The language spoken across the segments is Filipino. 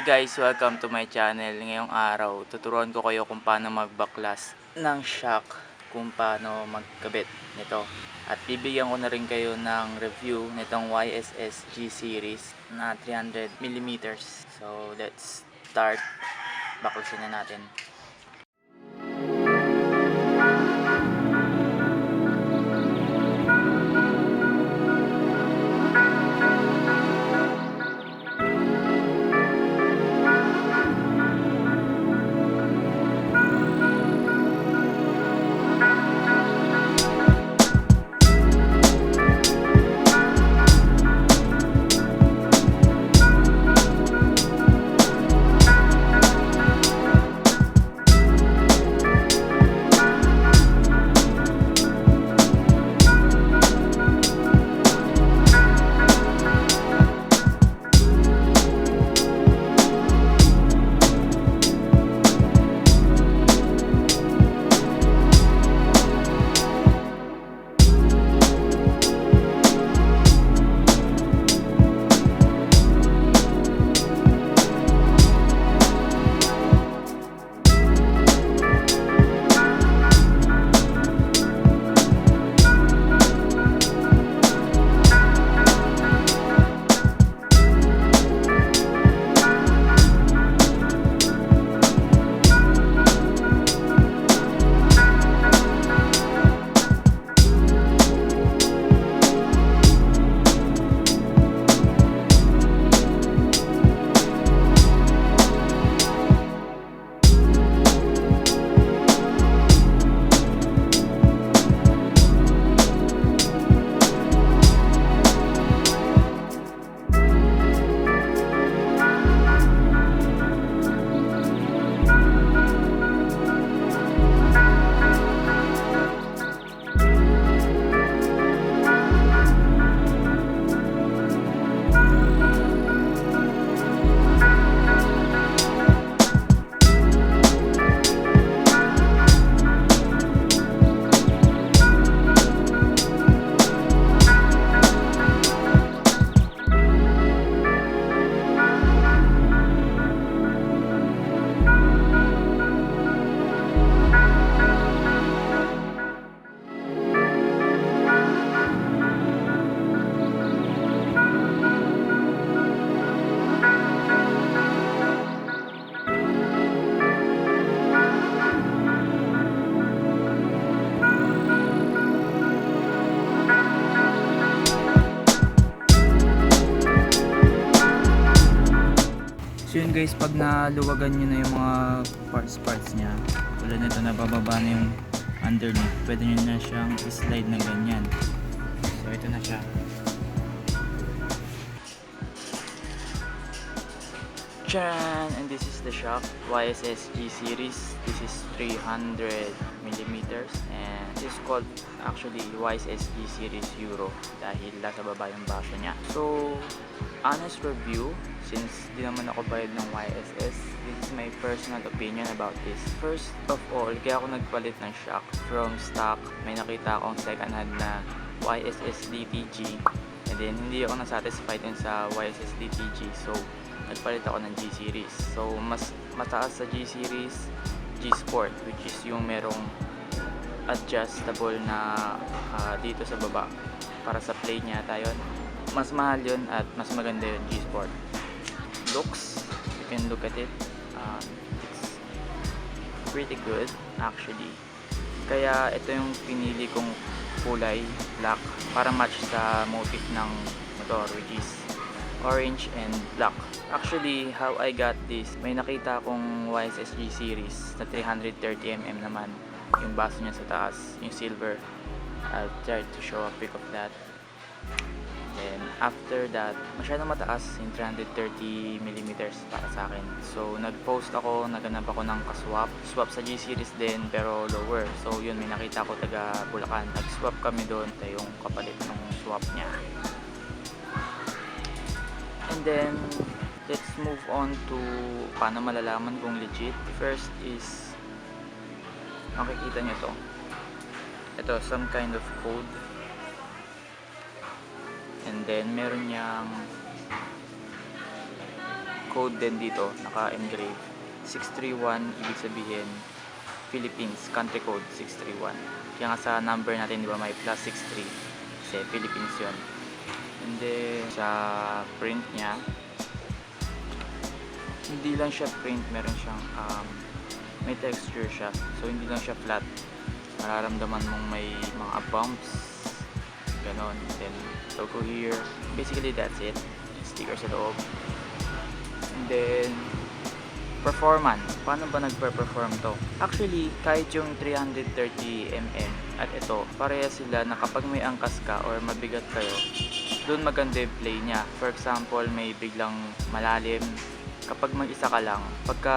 Guys, welcome to my channel. Ngayong araw, tuturuan ko kayo kung paano magbaklas ng shock, kung paano magkabit nito. At bibigyan ko na rin kayo ng review nitong YSS G series na 300mm. So, let's start. Baklasin na natin. So yun guys, pag naluwagan nyo na yung mga parts nya, tulad nito nabababa na yung underneath, pwede nyo na siyang slide na ganyan. So ito na siya. Tcharan! And this is the shock, YSS G series. This is 300mm and this is called actually YSS G series Euro dahil nasa baba yung baso nya. So honest review, since di naman ako bayad ng YSS, this is my personal opinion about this. First of all, kaya ako nagpalit ng shock from stock. May nakita akong second hand na YSS DTG and then hindi ako nasatisfied dun sa YSS DTG, so nagpalit ako ng G series. So mas mataas sa G series, G Sport, which is yung merong adjustable na dito sa baba para sa play niya tayo. Mas mahal yun at mas maganda yun, G Sport. Looks, you can look at it, it's pretty good actually. Kaya ito yung pinili kong kulay, black, para match sa motif ng motor, which is orange and black. Actually, how I got this, may nakita akong YSS G series na 330mm naman yung baso niya sa taas, yung silver. I'll try to show a pic of that. Then after that, masyadong mataas yung 330mm para sa akin. So nag-post ako, naganap ako ng swap sa G series din pero lower. So yun, may nakita ko taga Bulacan, nag-swap kami doon, ito yung kapalit ng swap niya. And then let's move on to paano malalaman kung legit. First is makikita nyo to, ito some kind of code. And then meron niyang code din dito, naka-engrave. 631, ibig sabihin, Philippines, country code 631. Kaya nga sa number natin, di ba, may +63. Kasi Philippines yun. And then, sa print niya, hindi lang siya print, meron siyang, may texture siya. So, hindi lang siya flat. Mararamdaman mong may mga bumps, ganon. Then, logo here. Basically, that's it. Sticker sa loob. And then, performance. Paano ba nagpe-perform to? Actually, kahit yung 330mm at ito, pareha sila na kapag may angkas ka or mabigat kayo, doon maganda yung play niya. For example, may biglang malalim. Kapag mag-isa ka lang, pagka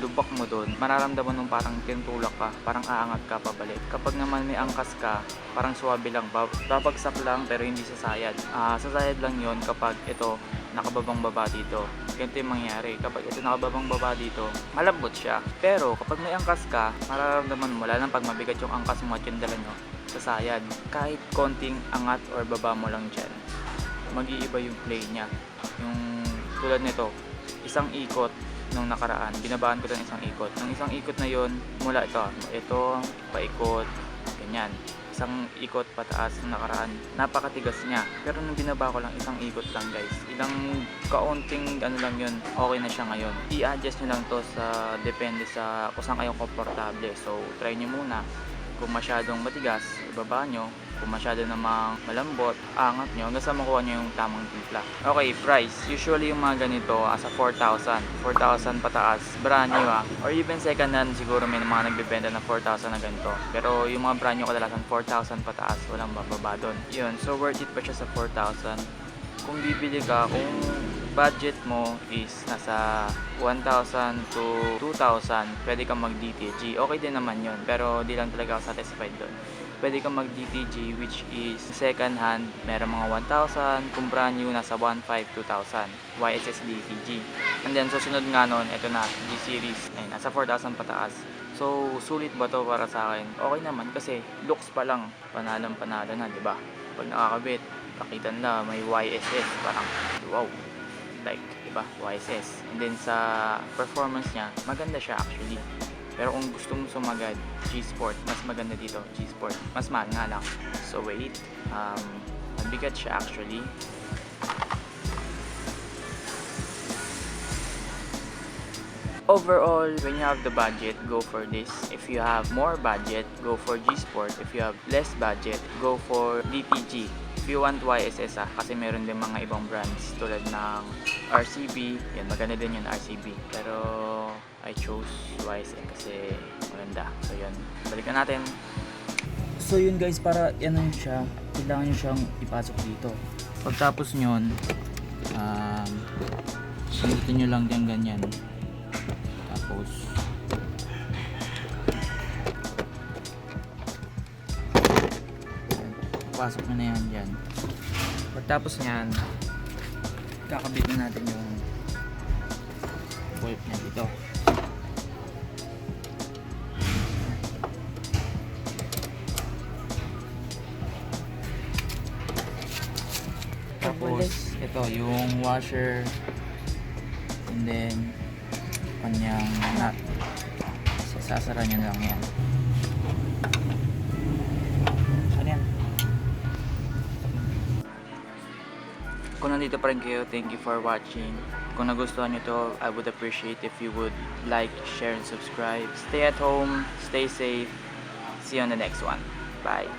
lubak mo doon, mararamdaman nung parang tinutulak ka, parang aangat ka pabalik. Kapag naman may angkas ka, parang suwabe lang, babagsak lang pero hindi sasayad. Sasayad lang yon kapag ito nakababang baba dito. Ganito yung mangyari. Kapag ito nakababang baba dito, malambot siya. Pero kapag may angkas ka, mararamdaman mo, lalo pag mabigat yung angkas mo at yung dala nyo, sasayad. Kahit konting angat or baba mo lang dyan, mag-iiba yung play niya. Yung tulad nito, isang ikot nung nakaraan, binabaan ko ng isang ikot. Nung isang ikot na yon, mula ito, paikot, ganyan. Isang ikot pataas nung nakaraan, napakatigas niya. Pero nung binaba ko lang, isang ikot lang guys. Ilang kaunting ano lang yun, okay na siya ngayon. I-adjust nyo lang to sa, depende sa kung saan kayo komportable. So, try nyo muna. Kung masyadong matigas, ibaba nyo. Kung masyado namang malambot, angat nyo hanggang sa makuha nyo yung tamang timpla. Okay, price. Usually yung mga ganito asa 4,000. 4,000 pataas. Brand new or even second hand siguro may mga nagbebenta na 4,000 na ganito. Pero yung mga brand new kadalasan 4,000 pataas. Walang bababa doon. Yun. So worth it pa siya sa 4,000. Kung bibili ka, kung budget mo is nasa 1,000 to 2,000, pwede kang mag DTG. Okay din naman yun. Pero di lang talaga ako satisfied doon. Pwede kang mag DTG which is second hand, meron mga 1,000, kung brand new nasa 1,500, 2,000 YSS DTG. And then susunod nga nun, ito na G series, ay nasa 4,000 pataas. So sulit ba to para sa akin? Okay naman kasi looks pa lang panalo na, di ba? Pag nakakabit, pakita na may YSS, parang wow, like, di ba? YSS. And then sa performance niya, maganda siya actually. Pero kung gusto mo sumagad, G-Sport, mas maganda dito, G-Sport. Mas mahal nga lang. So wait, mabigat siya actually. Overall, when you have the budget, go for this. If you have more budget, go for G-Sport. If you have less budget, go for DTG. If you want YSS kasi meron din mga ibang brands tulad ng RCB. Yan, maganda din yung RCB. Pero I chose YSS kasi maganda. So yun, balikan natin. So yun guys, para yan lang siya. Kailangan nyo siyang ipasok dito. Pagtapos nyon, sinitin nyo lang dyan ganyan. Tapos pasok na yan dyan. Pagtapos nyan, kakabit na natin yung bolt niya dito. Tapos ito yung washer, and then kanyang nut, sasara nyo lang yan. Kung nandito pa rin kayo, thank you for watching. Kung nagustuhan nyo to, I would appreciate if you would like, share, and subscribe. Stay at home, stay safe. See you on the next one. Bye.